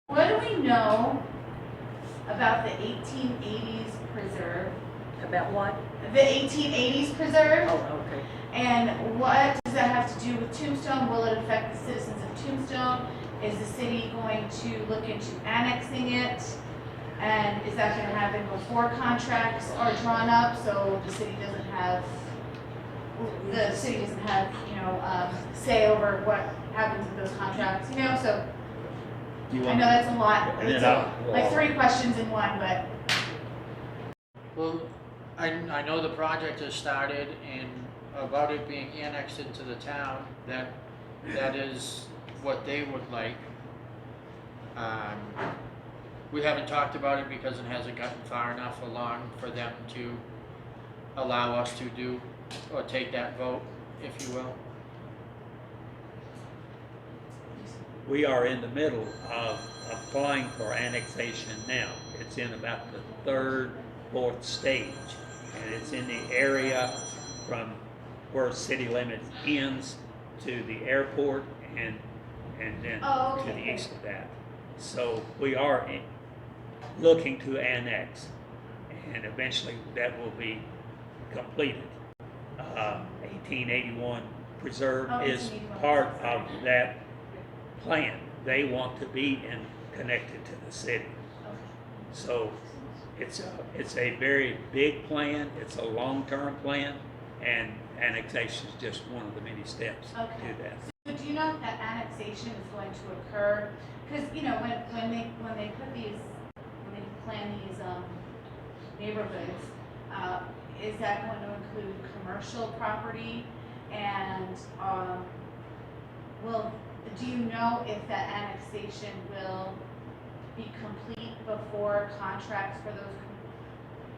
What do we know about the 1880s preserve? About what? The 1880s preserve? Oh, okay. And what does that have to do with Tombstone? Will it affect the citizens of Tombstone? Is the city going to look into annexing it? And is that going to happen before contracts are drawn up, so the city doesn't have, say over what happens with those contracts, So I know that's a lot. It's like 3 questions in one, but. Well, I know the project has started, and about it being annexed into the town, that is what they would like. We haven't talked about it because it hasn't gotten far enough along for them to allow us to do or take that vote, if you will. We are in the middle of applying for annexation now. It's in about the 3rd, 4th stage, and it's in the area from where city limits ends to the airport and then to the east of that. So we are looking to annex, and eventually that will be completed. 1881 Preserve is part of that plan. They want to be connected to the city. So it's a very big plan. It's a long-term plan, and annexation is just one of the many steps to do that. So do you know if that annexation is going to occur? Because when they plan these neighborhoods, is that going to include commercial property? And do you know if that annexation will be complete before contracts for those,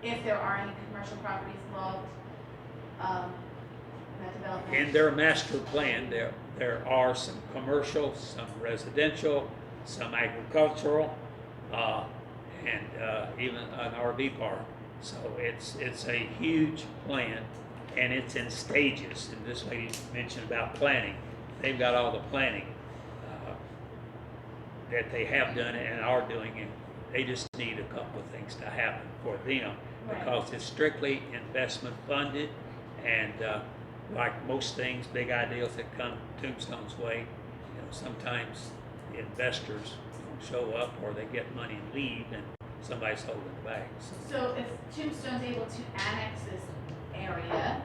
if there are any commercial properties involved in that development? In their master plan, there are some commercial, some residential, some agricultural, and even an RV park. So it's a huge plan, and it's in stages. And this lady mentioned about planning. They've got all the planning that they have done and are doing, and they just need a couple of things to happen for them, because it's strictly investment funded, and like most things, big ideas that come Tombstone's way, sometimes the investors don't show up, or they get money and leave, and somebody's holding the bags. So if Tombstone's able to annex this area,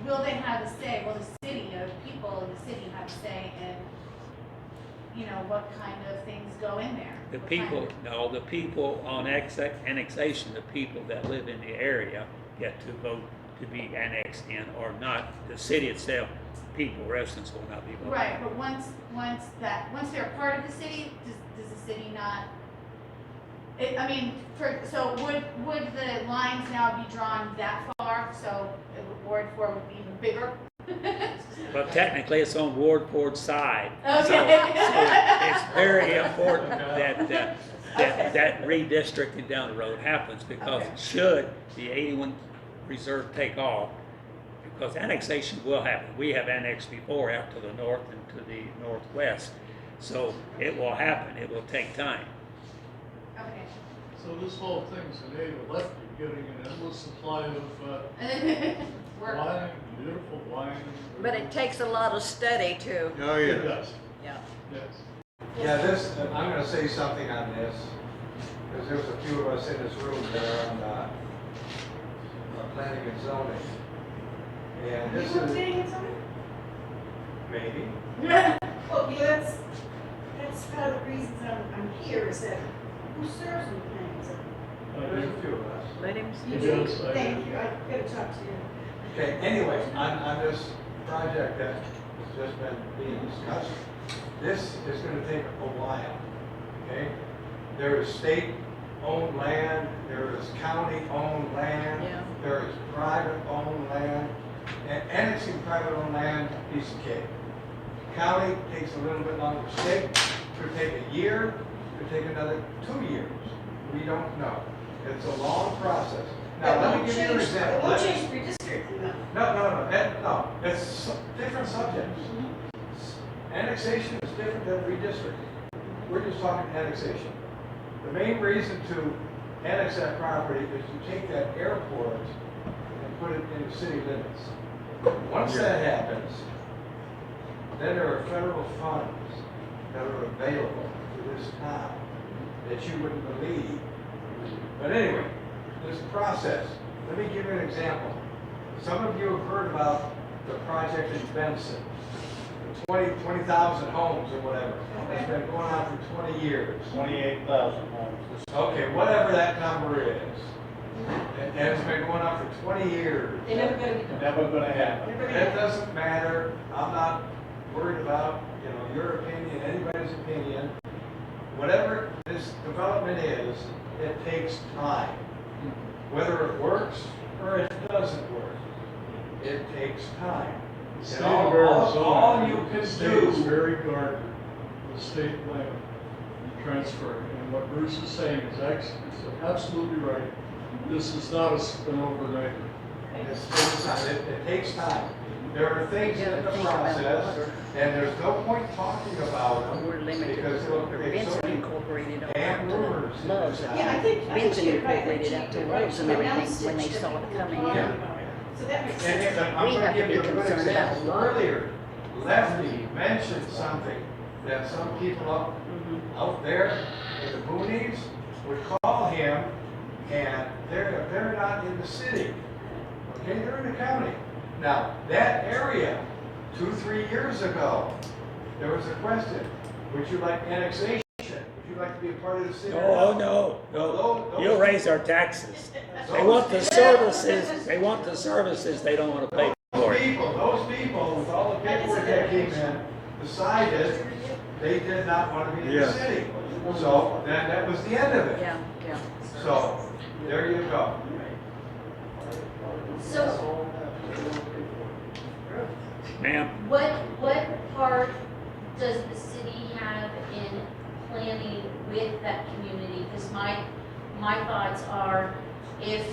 will they have a say? Will the city, people in the city have a say in, what kind of things go in there? The people on annexation, the people that live in the area get to vote to be annexed in or not. The city itself, residents will not be voting. Right, but once they're a part of the city, does the city not? So would the lines now be drawn that far? So Ward 4 would be even bigger. Well, technically, it's on Ward 4's side. Okay. So it's very important that redistricting down the road happens, because should the 81 Reserve take off, because annexation will happen. We have annexed before out to the north and to the northwest. So it will happen. It will take time. Okay. So this whole thing's enabled left you getting an endless supply of wine, beautiful wine. But it takes a lot of study too. Oh, yeah. It does. Yeah. Yes. Yeah, I'm going to say something on this, because there's a few of us in this room that are on planning and zoning. And this is maybe. Well, that's part of the reasons I'm here, is that who serves in the planning and zoning? There's a few of us. Let him You Yes, do? I Thank do. you, I've got to talk to you. Okay, anyway, on this project that has just been being discussed, this is going to take a while, okay? There is state-owned land, there is county-owned land, Yeah. there is private-owned land, and annexing private-owned land, piece of cake. County takes a little bit longer. State could take a year, could take another 2 years. We don't know. It's a long process. Now, let me give you an example. It won't change redistricting though. No, it's different subjects. Annexation is different than redistricting. We're just talking annexation. The main reason to annex that property is to take that airport and put it in the city limits. Once that happens, then there are federal funds that are available to this town that you wouldn't believe. But anyway, this process, let me give you an example. Some of you have heard about the project in Benson, 20,000 homes or whatever. It's been going on for 20 years. 28,000 homes. Okay, whatever that number is. And it's been going on for 20 years. They're never gonna be done. Never gonna happen. Never gonna It happen. doesn't matter. I'm not worried about, your opinion, anybody's opinion. Whatever this development is, it takes time. Whether it works or it doesn't work, it takes time. The state And of Arizona, all you can the state is do, very guarded, the state land transfer. And what Bruce is saying is absolutely right. This is not an overnight. it takes time. There are things in the process, and there's no point talking about them. We're limited Because it'll to create so Benson many Incorporated damn out rumors to in Loves. this Yeah, I town. think Benson you're right. I think Incorporated out to you're right. Loves and So everything announced when they that saw it people coming were in. talking about it. So that makes And sense. I'm We gonna have to give be you a good concerned about example. water. Earlier, Lefty mentioned something that some people out there in the boonies would call him, and they're not in the city. Okay, they're in the county. Now, that area, 2-3 years ago, there was a question, would you like annexation? Would you like to be a part of the city? Oh, no, no. You'll raise our taxes. They want the services, they don't want to pay for it. Those people, with all the paperwork that came in, decided they did not want to be in the Yes. city. So, that was the end of it. Yeah, yeah. So, there you go. So Ma'am, what part does the city have in planning with that community? Because my thoughts are, if,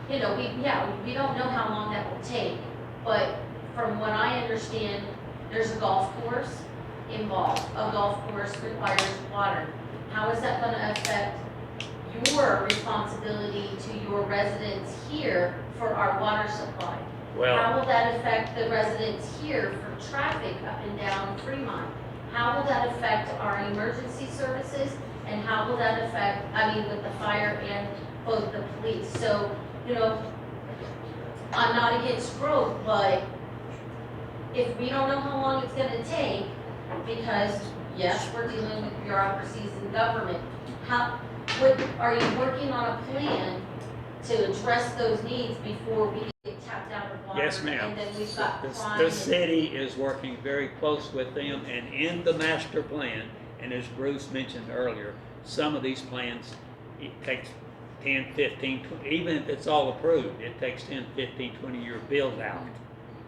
we don't know how long that will take, but from what I understand, there's a golf course involved. A golf course requires water. How is that gonna affect your responsibility to your residents here for our water supply? How well, will that affect the residents here for traffic up and down Fremont? How will that affect our emergency services? And how will that affect, with the fire and both the police? So, I'm not against growth, but if we don't know how long it's gonna take, because yes, we're dealing with bureaucracies in government, are you working on a plan to address those needs before we get tapped out of water? yes, ma'am. And then we've got crime. The city is working very close with them, and in the master plan, and as Bruce mentioned earlier, some of these plans, it takes 10, 15, 20, even if it's all approved, it takes 10, 15, 20-year build out,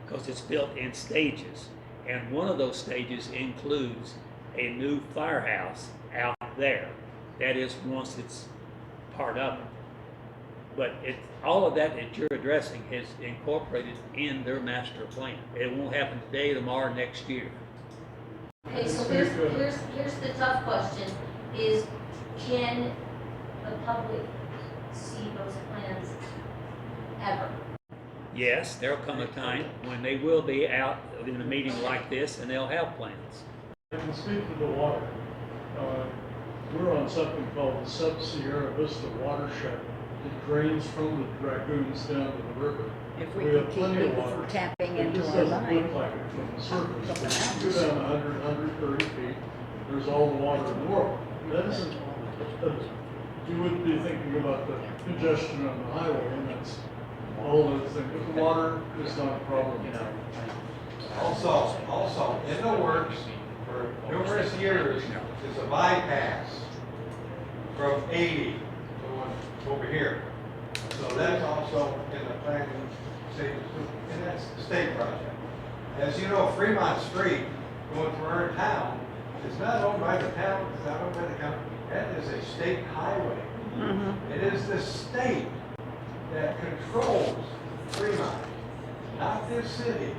because it's built in stages. And one of those stages includes a new firehouse out there. That is, once it's part of it. But all of that you're addressing is incorporated in their master plan. It won't happen today, tomorrow, next year. Okay, so here's the tough question, is can the public see those plans ever? Yes, there'll come a time when they will be out in a meeting like this and they'll have plans. I can speak to the water. We're on something called the Sub-Sierra Vista watershed. It drains from the dragoons down to the river. If we We can have keep plenty of it water. from tapping It into just our doesn't line. look like it from the surface. But if you go down 100, 130 feet, there's all the water in the world. That isn't, you wouldn't be thinking about the congestion on the highway, and that's a whole other thing. But the water is not a problem. Also, in the works for numerous years is a bypass from 80 to over here. So that's also in the planning stage, and that's the state project. As you know, Fremont Street going through our town is not owned by the town, it's not owned by the county. That is a state highway. It is the state that controls Fremont, not this city.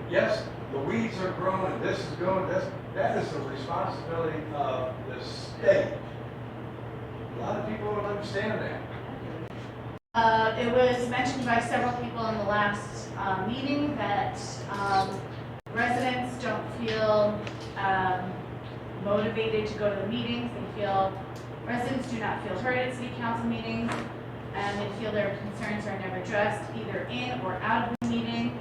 Yes, the weeds are growing, and this is going, that is the responsibility of the state. A lot of people don't understand that. It was mentioned by several people in the last meeting that residents don't feel motivated to go to the meetings. Residents do not feel heard at city council meetings, and they feel their concerns are never addressed either in or out of the meeting.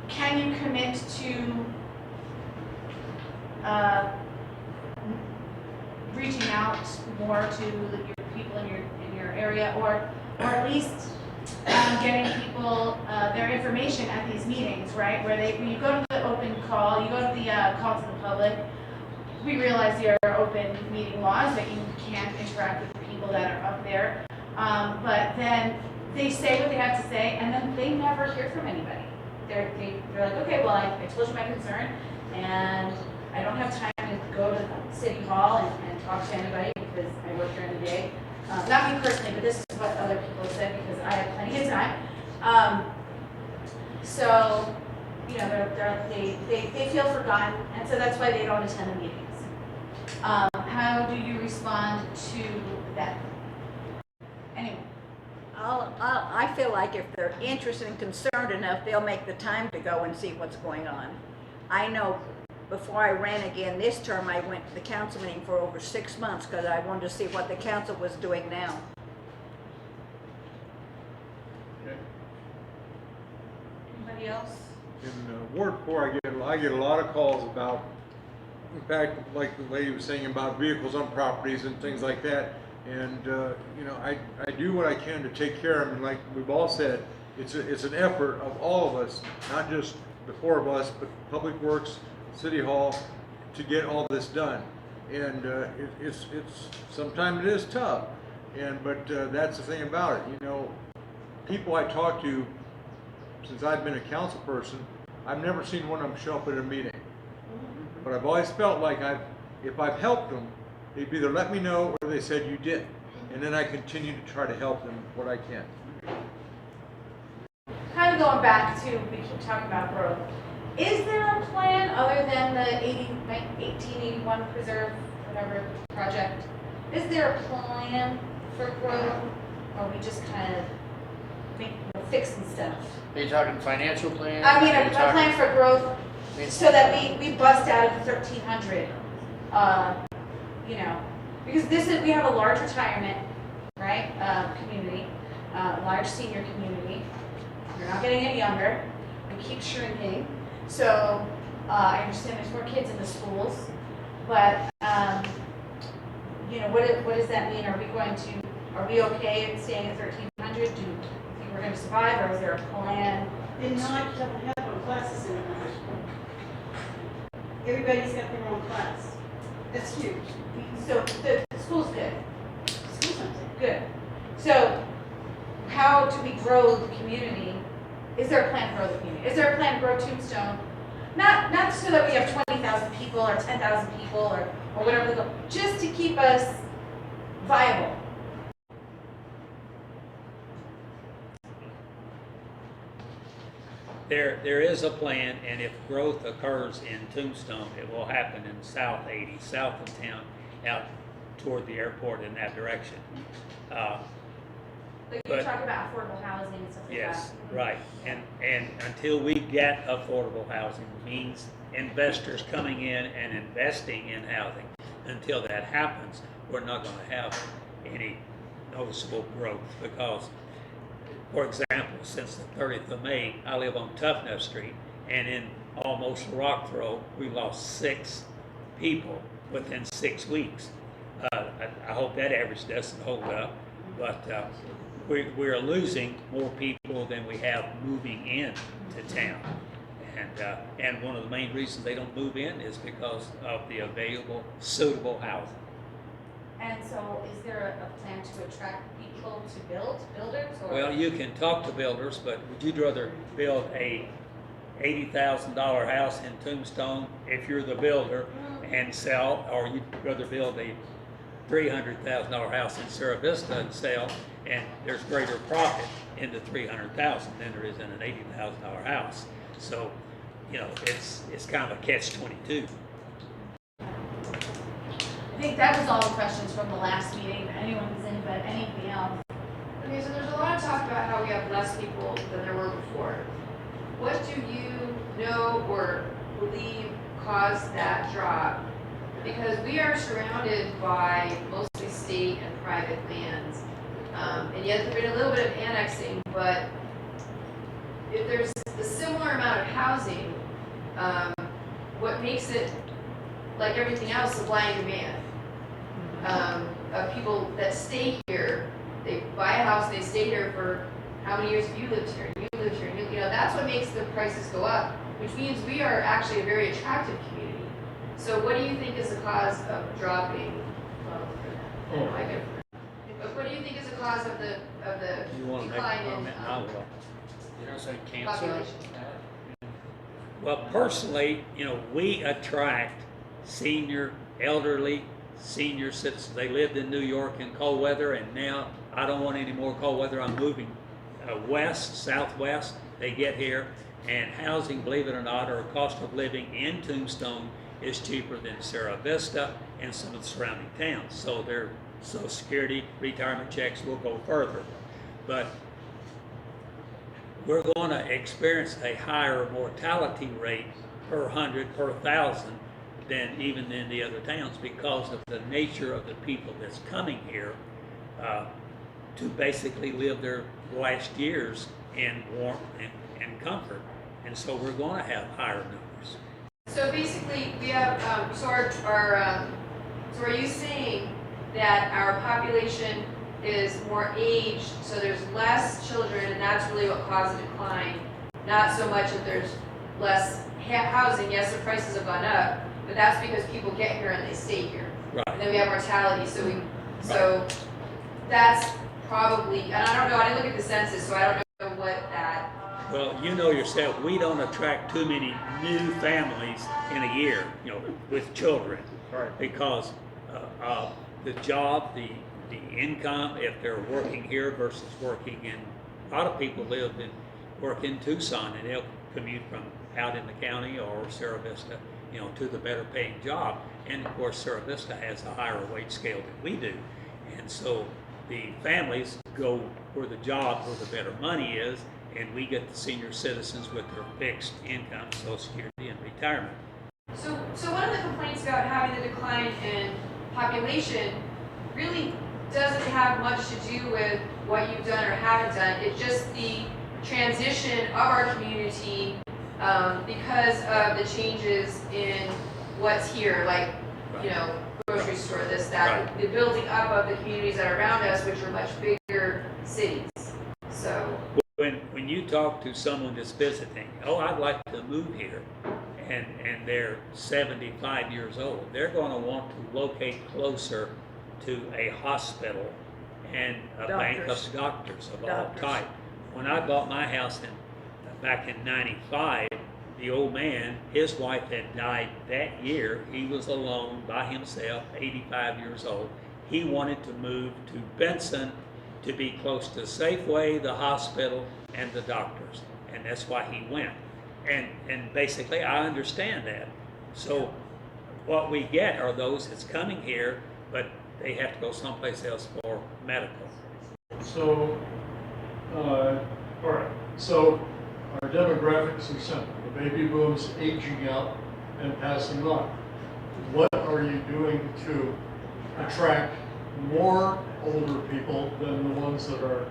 Can you commit to reaching out more to your people in your area, or at least getting people their information at these meetings, right? When you go to the open call, you go to the call to the public. We realize there are open meeting laws that you can't interact with the people that are up there, but then they say what they have to say, and then they never hear from anybody. They're like, okay, well, I told you my concern, and I don't have time to go to City Hall and talk to anybody because I work during the day. Not me personally, but this is what other people have said because I have plenty of time. So, you know, they feel forgotten, and so that's why they don't attend the meetings. How do you respond to that? Anyway. I feel like if they're interested and concerned enough, they'll make the time to go and see what's going on. I know before I ran again this term, I went to the council meeting for over 6 months because I wanted to see what the council was doing now. Okay. Anybody else? In Ward 4, I get a lot of calls about, in fact, like the lady was saying about vehicles on properties and things like that. And you know, I do what I can to take care of them. And like we've all said, it's an effort of all of us, not just the 4 of us, but Public Works, City Hall, to get all this done. And it's sometimes it is tough. But that's the thing about it. You know, people I talk to since I've been a council person, I've never seen one of them show up at a meeting. But I've always felt like if I've helped them, they've either let me know or they said you did. And then I continue to try to help them what I can. Kind of going back to, we keep talking about growth. Is there a plan other than the 1881 Preserve, whatever project? Is there a plan for growth? Or are we just kind of fixing stuff? Are you talking financial plan? I mean, Are you a plan talking- for growth I mean, so that we bust out of the 1300. You know, because we have a large retirement, right, community, large senior community. You're not getting any younger. We keep shrinking. So I understand there's more kids in the schools, but you know, what does that mean? Are we okay at staying at 1300? Do you think we're going to survive, or is there a plan? And not don't have no classes in high school. Everybody's got their own class. That's huge. So the school's good. School's not there. Good. So how do we grow the community? Is there a plan to grow the community? Is there a plan to grow Tombstone? Not so that we have 20,000 people or 10,000 people or whatever the goal, just to keep us viable. There is a plan, and if growth occurs in Tombstone, it will happen in South 80, south of town, out toward the airport in that direction. Like you But- talk about affordable housing and stuff like Yes, that. right. And until we get affordable housing, means investors coming in and investing in housing. Until that happens, we're not going to have any noticeable growth because, for example, since the 30th of May, I live on Toughness Street, and in almost rock throw, we lost 6 people within 6 weeks. I hope that average doesn't hold up, but we're losing more people than we have moving in to town. And one of the main reasons they don't move in is because of the available, suitable housing. And so is there a plan to attract people to builders? Or? Well, you can talk to builders, but would you rather build a $80,000 house in Tombstone if you're the builder and sell, or you'd rather build a $300,000 house in Sierra Vista and sell, and there's greater profit in the $300,000 than there is in an $80,000 house. So, you know, it's kind of a catch-22. I think that was all the questions from the last meeting. If anyone has anything else? Okay, so there's a lot of talk about how we have less people than there were before. What do you know or believe caused that drop? Because we are surrounded by mostly state and private lands. And yet there's been a little bit of annexing, but if there's a similar amount of housing, what makes it, like everything else, supply and demand? Of people that stay here, they buy a house, they stay here for how many years have you lived here? You lived here, you know, that's what makes the prices go up, which means we are actually a very attractive community. So what do you think is the cause of dropping, well, for that, I get it. But what do you think is the cause of the You want to make a decline in comment? I will. You know, say cancer. population? Well, personally, you know, we attract elderly senior citizens. They lived in New York in cold weather, and now I don't want any more cold weather. I'm moving west, southwest. They get here, and housing, believe it or not, or cost of living in Tombstone is cheaper than Sierra Vista and some of the surrounding towns. So their Social Security, retirement checks will go further. But we're going to experience a higher mortality rate per 100, per 1,000 than even in the other towns because of the nature of the people that's coming here to basically live their last years in warmth and comfort. And so we're going to have higher numbers. So basically, we have, so are you saying that our population is more aged, so there's less children, and that's really what caused the decline? Not so much that there's less housing. Yes, the prices have gone up, but that's because people get here and they stay here. Right. And then we have mortality, so that's probably, and I don't know, I didn't look at the census, so I don't know what that. Well, you know yourself, we don't attract too many new families in a year, you know, with children. Right. Because of the job, the income, if they're working here versus working in, a lot of people work in Tucson, and they'll commute from out in the county or Sierra Vista, you know, to the better paying job. And of course, Sierra Vista has a higher wage scale than we do. And so the families go where the job, where the better money is, and we get the senior citizens with their fixed income, Social Security, and retirement. So one of the complaints about having the decline in population really doesn't have much to do with what you've done or haven't done. It's just the transition of our community because of the changes in what's here, like, you know, grocery store, this, that, Right. the building up of the communities that are around us, which are much bigger cities. So. When you talk to someone that's visiting, oh, I'd like to move here, and they're 75 years old, they're going to want to locate closer to a hospital and a bank of doctors of all type. When I bought my house back in '95, the old man, his wife had died that year. He was alone by himself, 85 years old. He wanted to move to Benson to be close to Safeway, the hospital, and the doctors. And that's why he went. And basically, I understand that. So what we get are those that's coming here, but they have to go someplace else for medical. So, all right, so our demographics are simple. The baby boom's aging out and passing on. What are you doing to attract more older people than the ones that are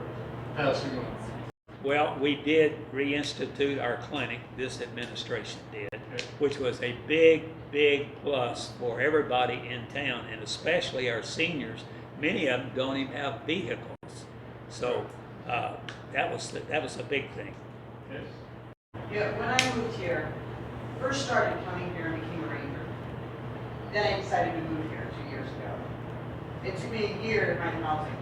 passing on? Well, we did reinstitute our clinic, this administration did, which was a big, big plus for everybody in town, and especially our seniors. Many of them don't even have vehicles. So that was a big thing. Okay. Yeah, when I moved here, first started coming here and became a ranger. Then I decided to move here 2 years ago. It took me a year to find housing.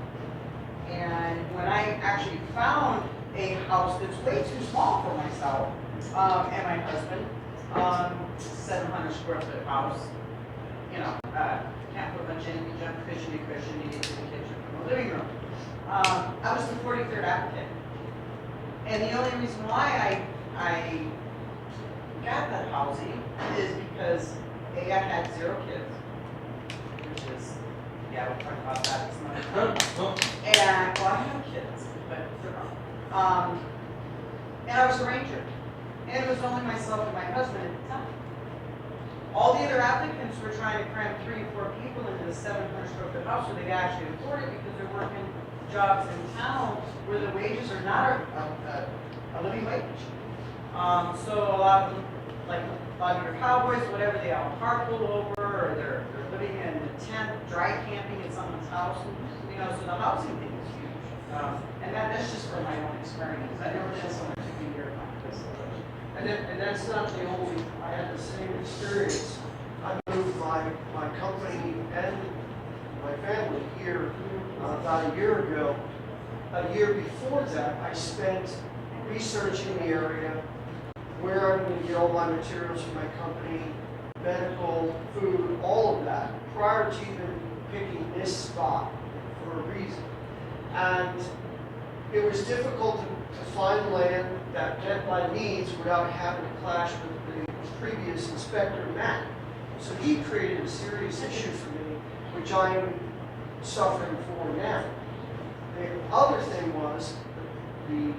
And when I actually found a house that's way too small for myself and my husband, 700 square foot house, can't put a bunch in, you jump cushion to cushion, you get to the kitchen from the living room. I was the 43rd applicant. And the only reason why I got that housing is because A, I had 0 kids, which is, yeah, we'll talk about that some other time. And, well, I have kids, but they're not. And I was a ranger. And it was only myself and my husband at the time. All the other applicants were trying to cram 3 or 4 people into the 700 square foot house so they could actually afford it because they're working jobs in town where the wages are not a living wage. So a lot of them, like a lot of your cowboys, whatever, they all carpool over or they're living in a tent, dry camping in someone's house. So the housing thing is huge. And that's just from my own experience. I never been somewhere to be here like this. And that's not the only, I had the same experience. I moved my company and my family here about a year ago. A year before that, I spent researching the area, where I'm going to get all my materials for my company, medical, food, all of that, prior to even picking this spot for a reason. And it was difficult to find land that met my needs without having to clash with the previous inspector, Matt. So he created a serious issue for me, which I am suffering for now. The other thing was the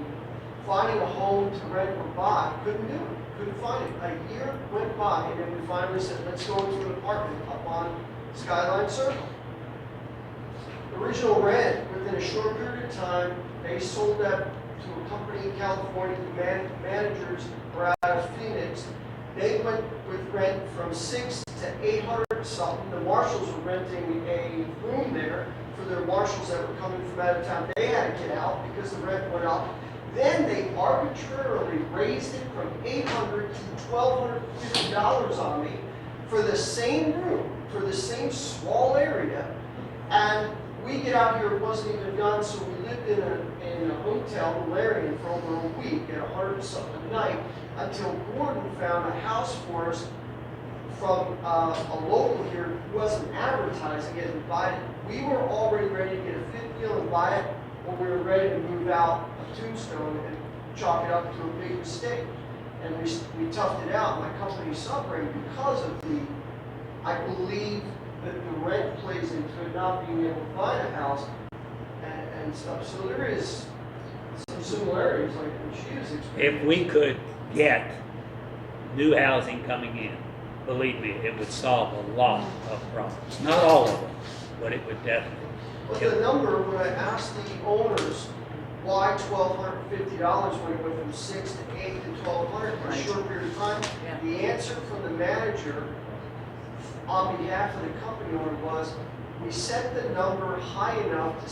finding a home to rent or buy. Couldn't do it. Couldn't find it. A year went by, and then we finally said, let's go into an apartment up on Skyline Circle. Original rent, within a short period of time, they sold that to a company in California. The managers were out of Phoenix. They went with rent from $600 to $800 something. The marshals were renting a room there for their marshals that were coming from out of town. They had to get out because the rent went up. Then they arbitrarily raised it from $800 to $1,250 on me for the same room, for the same small area. And we get out here, it wasn't even done, so we lived in a hotel in Larian for over a week at $100 something a night until Gordon found a house for us from a local here who wasn't advertising it and buy it. We were already ready to get a fifth deal and buy it when we were ready to move out of Tombstone and chalk it up to a big mistake. And we toughed it out. My company suffering because of I believe that the rent plays into it, not being able to find a house and stuff. So there is some similarities like what she was explaining. If we could get new housing coming in, believe me, it would solve a lot of problems. Not all of them, but it would definitely. But the number, when I asked the owners why $1,250 when it went from 6 to 8 to 1,200 in a short period of time, the answer from the manager on behalf of the company owner was, we set the number high enough to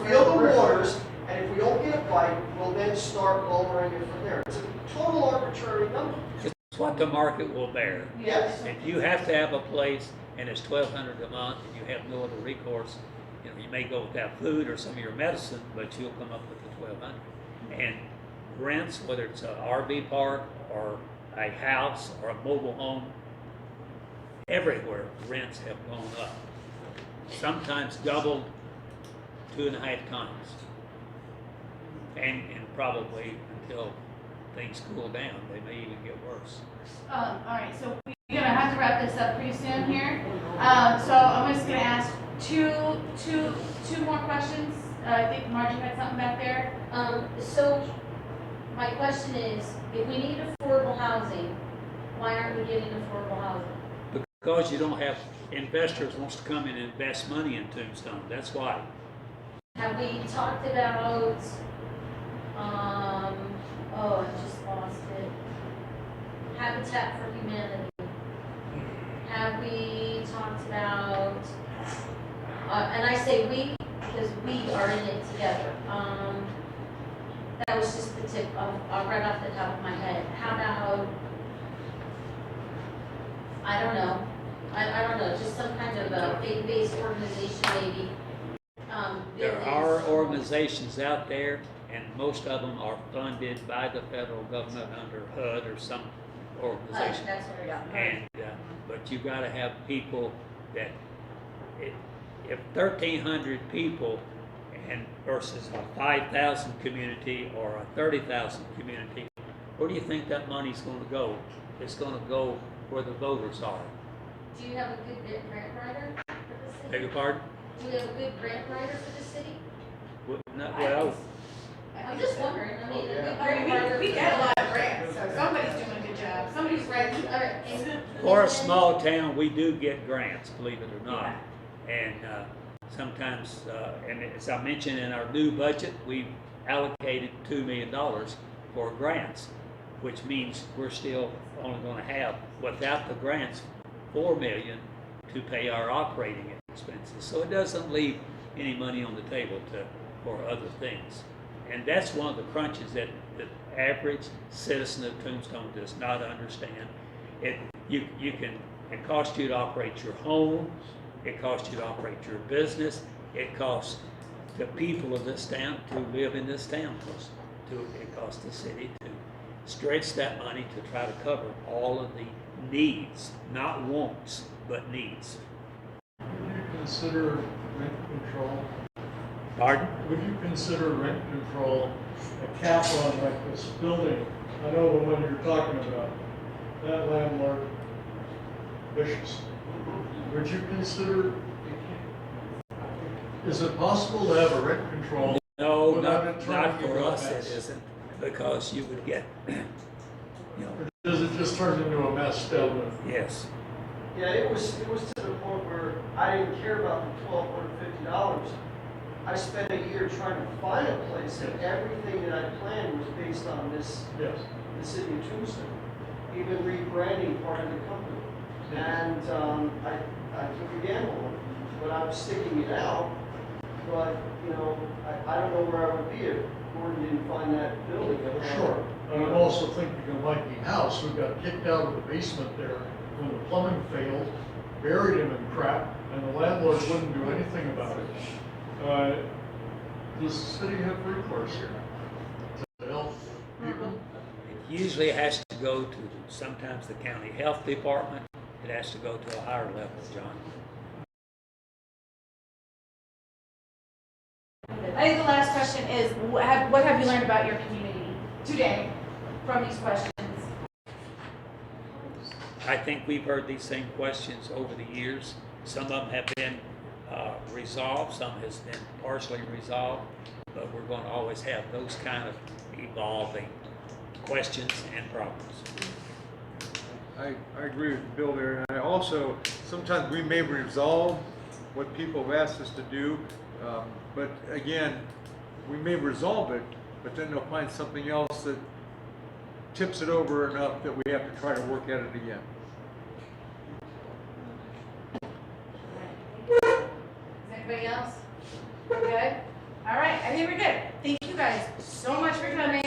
feel the waters, and if we don't get a bite, we'll then start lowering it from there. It's a total arbitrary number. It's what the market will bear. Yes. If you have to have a place and it's $1,200 a month and you have no other recourse, you may go without food or some of your medicine, but you'll come up with the $1,200. And rents, whether it's an RV park or a house or a mobile home, everywhere rents have gone up. Sometimes doubled 2.5 times. And probably until things cool down, they may even get worse. All right, so we're gonna have to wrap this up pretty soon here. So I'm just gonna ask two more questions. I think Margie had something back there. So my question is, if we need affordable housing, why aren't we getting affordable housing? Because you don't have investors wants to come in and invest money in Tombstone. That's why. Have we talked about, I just lost it. Habitat for Humanity. Have we talked about, and I say we because we are in it together. That was just the tip of, right off the top of my head. How about, I don't know, just some kind of a faith-based organization maybe. There are organizations out there, and most of them are funded by the federal government under HUD or some organization. That's what Yeah. And, but you gotta have people that, if 1,300 people and versus a 5,000 community or a 30,000 community, where do you think that money's gonna go? It's gonna go where the voters are. Do you have a good grant writer for the city? Beg your pardon? Do we have a good grant writer for the city? Well, I'm just wondering, I mean, a good I grant mean, writer. we get a lot of grants, so somebody's doing a good job, somebody's writing. All right, and- for a small town, we do get grants, believe it or not. And sometimes, and as I mentioned in our new budget, we've allocated $2 million for grants, which means we're still only gonna have, without the grants, $4 million to pay our operating expenses. So it doesn't leave any money on the table for other things. And that's one of the crunches that the average citizen of Tombstone does not understand. It costs you to operate your home, it costs you to operate your business, it costs the people of this town to live in this town, it costs the city to stretch that money to try to cover all of the needs, not wants, but needs. Would you consider rent control? Pardon? Would you consider rent control a cap on like this building? I know the one you're talking about, that landlord, vicious. Would you consider, is it possible to have a rent control? No, without not it turning for into a us it mess? isn't, because you would get, you know, Or does it just turn into a mess down there? yes. Yeah, it was to the point where I didn't care about the $1,250. I spent a year trying to find a place, and everything that I planned was based on this, Yes. the city of Tombstone, even rebranding part of the company. And I took a gamble, but I'm sticking it out. But, you know, I don't know where I would be if Gordon didn't find that building. Sure. And I'm also thinking of Mikey House, who got kicked out of the basement there when the plumbing failed, buried him in crap, and the landlord wouldn't do anything about it. Does the city have recourse here to help people? It usually has to go to sometimes the county health department, it has to go to a higher level, John. I think the last question is, what have you learned about your community today from these questions? I think we've heard these same questions over the years. Some of them have been resolved, some has been partially resolved, but we're going to always have those kind of evolving questions and problems. I agree with Bill there, and I also, sometimes we may resolve what people have asked us to do, but again, we may resolve it, but then they'll find something else that tips it over enough that we have to try to work at it again. Is anybody else? We're good? All right, I think we're good. Thank you guys so much for coming.